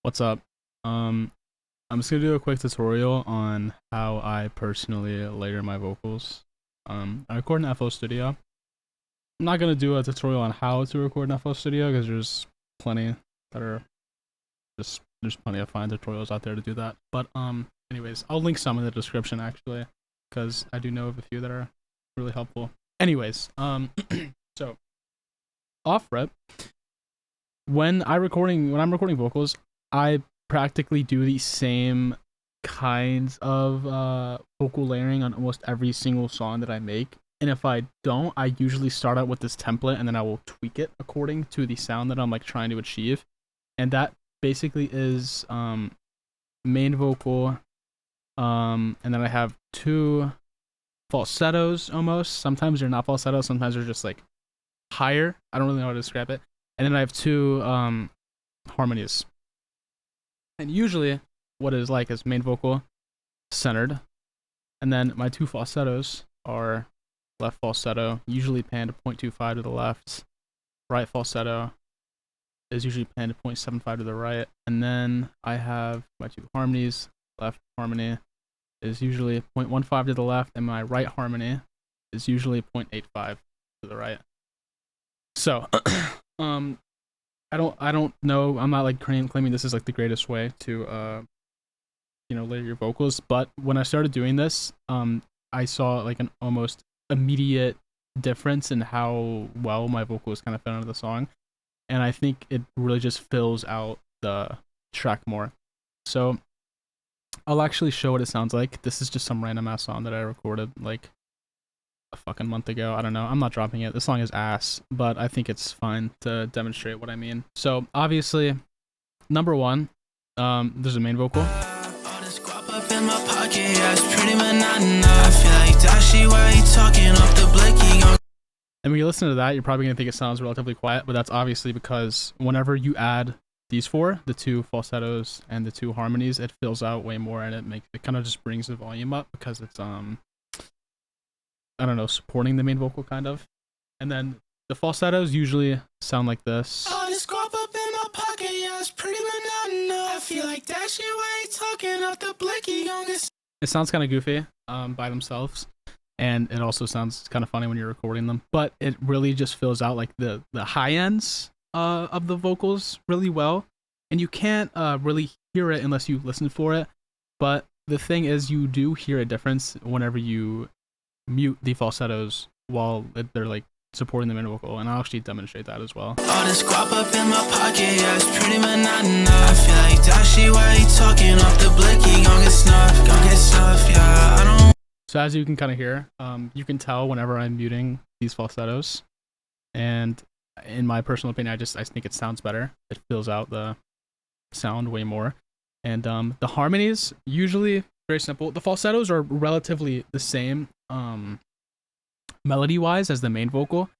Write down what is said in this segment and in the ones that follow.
What's up? I'm just gonna do a quick tutorial on how I personally layer my vocals. I record in FL Studio. I'm not gonna do a tutorial on how to record in FL Studio because there's plenty that are there's plenty of fine tutorials out there to do that. But anyways, I'll link some in the description actually because I do know of a few that are really helpful. Anyways, so off rip, when I'm recording vocals, I practically do the same kinds of vocal layering on almost every single song that I make. And if I don't, I usually start out with this template and then I will tweak it according to the sound that I'm like trying to achieve. And that basically is main vocal, and then I have two falsettos almost. Sometimes they're not falsettos, sometimes they're just like higher. I don't really know how to describe it. And then I have two harmonies. And usually what it is like is main vocal centered, and then my two falsettos are left falsetto, usually panned to 0.25 to the left, right falsetto is usually panned to 0.75 to the right, and then I have my two harmonies. Left harmony is usually 0.15 to the left, and my right harmony is usually 0.85 to the right. So I don't know, I'm not like claiming this is like the greatest way to layer your vocals, but when I started doing this, I saw like an almost immediate difference in how well my vocals kind of fit into the song, and I think it really just fills out the track more. So I'll actually show what it sounds like. This is just some random ass song that I recorded like a fucking month ago. I don't know, I'm not dropping it. This song is ass, but I think it's fine to demonstrate what I mean. So obviously, number one, there's a main vocal. And when you listen to that, you're probably gonna think it sounds relatively quiet, but that's obviously because whenever you add these four, the two falsettos and the two harmonies, it fills out way more, and it kind of just brings the volume up because it's I don't know, supporting the main vocal kind of. And then the falsettos usually sound like this. Oh, this guap up in my pocket, yeah, it's pretty banana. I feel like that shit while you talking off the blicky youngest. It sounds kind of goofy by themselves, and it also sounds kind of funny when you're recording them, but it really just fills out like the high ends of the vocals really well, and you can't really hear it unless you listen for it. But the thing is, you do hear a difference whenever you mute the falsettos while they're like supporting the main vocal, and I'll actually demonstrate that as well. All this guap up in my pocket, yeah, it's pretty banana. I feel like that shit while you talking off the blicky, gon' get snuff, yeah, I don't. So as you can kind of hear, you can tell whenever I'm muting these falsettos, and in my personal opinion, I think it sounds better. It fills out the sound way more. And the harmonies, usually very simple. The falsettos are relatively the same melody wise as the main vocal.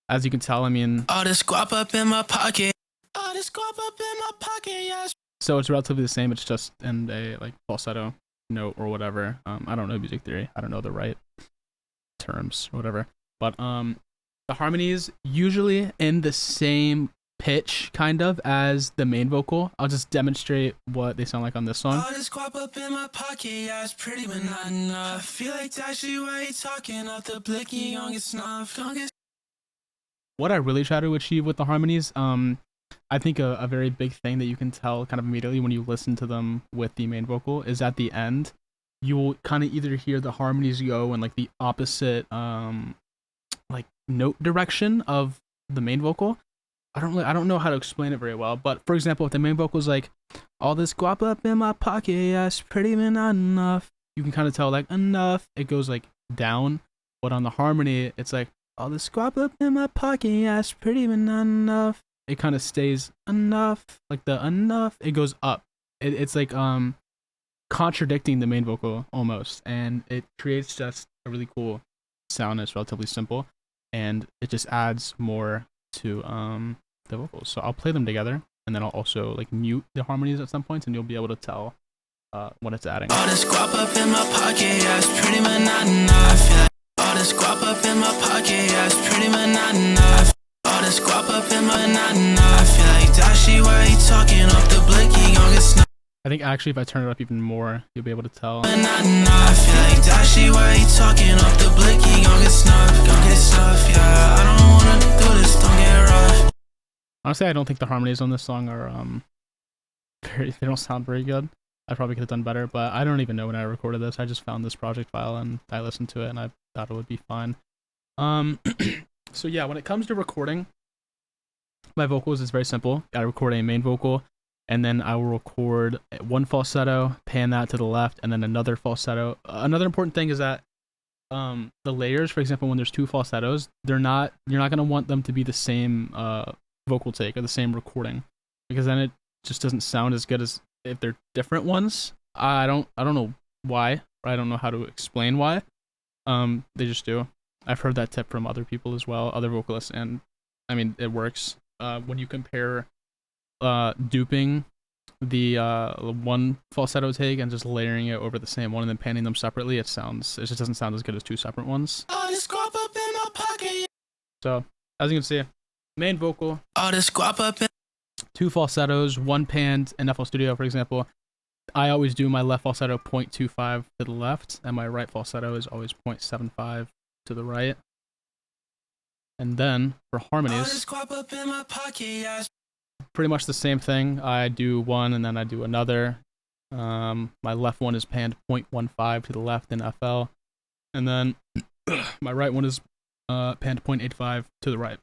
As you can tell, I mean, all this guap up in my pocket. All this guap up in my pocket, yes. So it's relatively the same, it's just in a like falsetto note or whatever. I don't know music theory. I don't know the right terms or whatever. But the harmonies usually in the same pitch kind of as the main vocal. I'll just demonstrate what they sound like on this song. All this guap up in my pocket, yeah, it's pretty banana. I feel like that shit while you talking off the blicky, gon' get snuff. What I really try to achieve with the harmonies, I think a very big thing that you can tell kind of immediately when you listen to them with the main vocal is at the end, you will kind of either hear the harmonies go in like the opposite like note direction of the main vocal. I don't know how to explain it very well, but for example, if the main vocal is like, all this guap up in my pocket, yeah, it's pretty but not enough, you can kind of tell like enough, it goes like down, but on the harmony, it's like, all this guap up in my pocket, yeah, it's pretty but not enough. It kind of stays enough, like the enough, it goes up. It's like contradicting the main vocal almost, and it creates just a really cool sound that's relatively simple, and it just adds more to the vocals. So I'll play them together, and then I'll also like mute the harmonies at some points, and you'll be able to tell what it's adding. All this guap up in my pocket, yeah, it's pretty banana. All this guap up in my pocket, yeah, it's pretty banana. All this guap up in my banana. I feel like that shit while you talking off the blicky. I think actually if I turn it up even more, you'll be able to tell. Honestly, I don't think the harmonies on this song are they don't sound very good. I probably could have done better, but I don't even know when I recorded this. I just found this project file and I listened to it and I thought it would be fine. So yeah, when it comes to recording my vocals, it's very simple. I record a main vocal, and then I will record one falsetto, pan that to the left, and then another falsetto. Another important thing is that the layers, for example, when there's two falsettos, you're not gonna want them to be the same vocal take or the same recording, because then it just doesn't sound as good as if they're different ones. I don't know why, or I don't know how to explain why. They just do. I've heard that tip from other people as well, other vocalists, and I mean it works. When you compare duping the one falsetto take and just layering it over the same one and then panning them separately, it just doesn't sound as good as two separate ones. So as you can see, main vocal, two falsettos, one panned in FL Studio, for example. I always do my left falsetto 0.25 to the left, and my right falsetto is always 0.75 to the right. And then for harmonies, pretty much the same thing. I do one and then I do another. My left one is panned 0.15 to the left in FL, and then my right one is panned 0.85 to the right.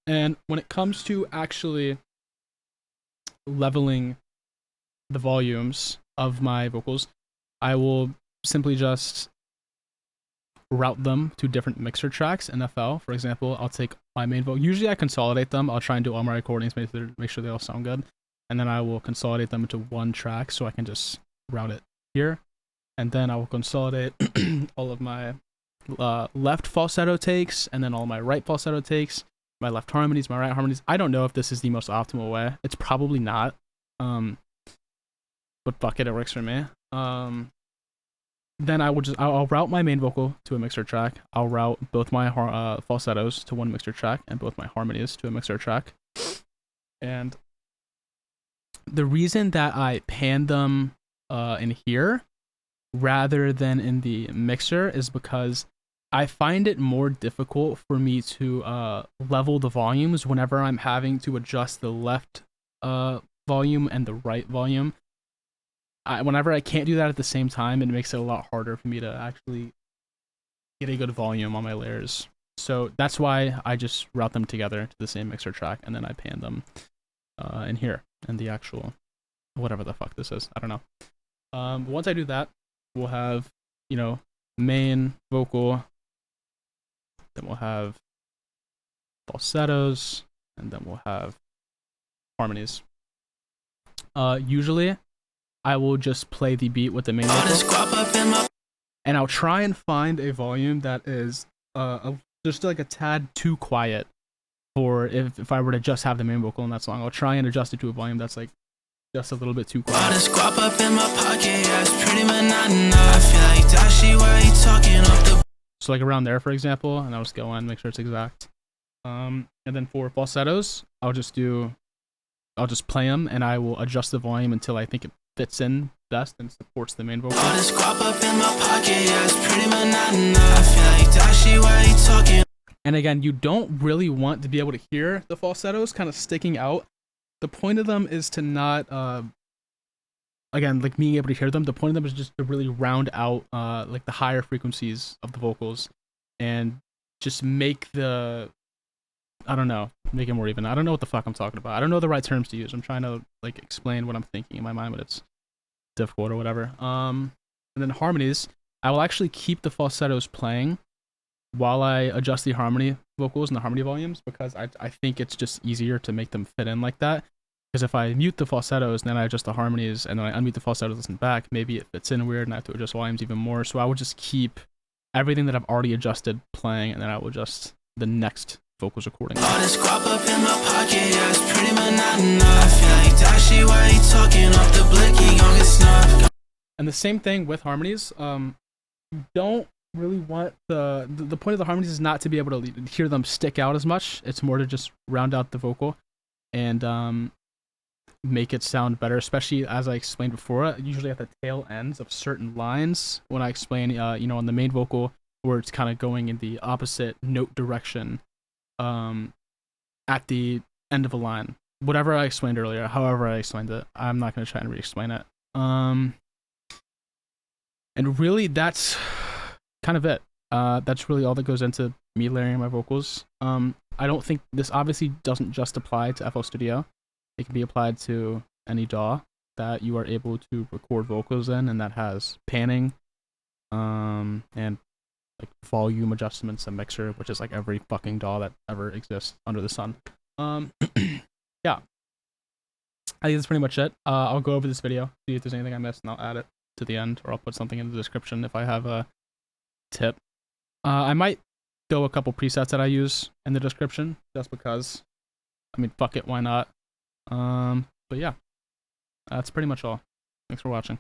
And when it comes to actually leveling the volumes of my vocals, I will simply just route them to different mixer tracks in FL. For example, I'll take my main vocal. Usually I consolidate them. I'll try and do all my recordings, make sure they all sound good. And then I will consolidate them into one track so I can just route it here. And then I will consolidate all of my left falsetto takes, and then all my right falsetto takes, my left harmonies, my right harmonies. I don't know if this is the most optimal way. It's probably not. But fuck it, it works for me. Then I'll route my main vocal to a mixer track. I'll route both my falsettos to one mixer track and both my harmonies to a mixer track. And the reason that I pan them in here rather than in the mixer is because I find it more difficult for me to level the volumes whenever I'm having to adjust the left volume and the right volume. Whenever I can't do that at the same time, it makes it a lot harder for me to actually get a good volume on my layers. So that's why I just route them together to the same mixer track, and then I pan them in here, in the actual, whatever the fuck this is. I don't know. Once I do that, we'll have, you know, main vocal, then we'll have falsettos, and then we'll have harmonies. Usually, I will just play the beat with the main vocal, and I'll try and find a volume that is just like a tad too quiet for if I were to just have the main vocal in that song. I'll try and adjust it to a volume that's like just a little bit too quiet. So like around there, for example, and I'll just go on, make sure it's exact. And then for falsettos, I'll just play them, and I will adjust the volume until I think it fits in best and supports the main vocal. And again, you don't really want to be able to hear the falsettos kind of sticking out. The point of them is to not, again, like being able to hear them, the point of them is just to really round out like the higher frequencies of the vocals and just make the, I don't know, make it more even. I don't know what the fuck I'm talking about. I don't know the right terms to use. I'm trying to like explain what I'm thinking in my mind, but it's difficult or whatever. And then harmonies, I will actually keep the falsettos playing while I adjust the harmony vocals and the harmony volumes, because I think it's just easier to make them fit in like that. Because if I mute the falsettos and then I adjust the harmonies and then I unmute the falsettos, listen back, maybe it fits in weird and I have to adjust volumes even more. So I will just keep everything that I've already adjusted playing, and then I will adjust the next vocals accordingly. And the same thing with harmonies. You don't really want the point of the harmonies is not to be able to hear them stick out as much. It's more to just round out the vocal. And make it sound better, especially as I explained before, usually at the tail ends of certain lines when I explain, you know, on the main vocal where it's kind of going in the opposite note direction at the end of a line. Whatever I explained earlier, however I explained it, I'm not going to try and re-explain it. And really, that's kind of it. That's really all that goes into me layering my vocals. I don't think this obviously doesn't just apply to FL Studio. It can be applied to any DAW that you are able to record vocals in, and that has panning, and like volume adjustments and mixer, which is like every fucking DAW that ever exists under the sun. Yeah. I think that's pretty much it. I'll go over this video, see if there's anything I missed, and I'll add it to the end, or I'll put something in the description if I have a tip. I might throw a couple presets that I use in the description, just because. I mean, fuck it, why not? But yeah, that's pretty much all. Thanks for watching.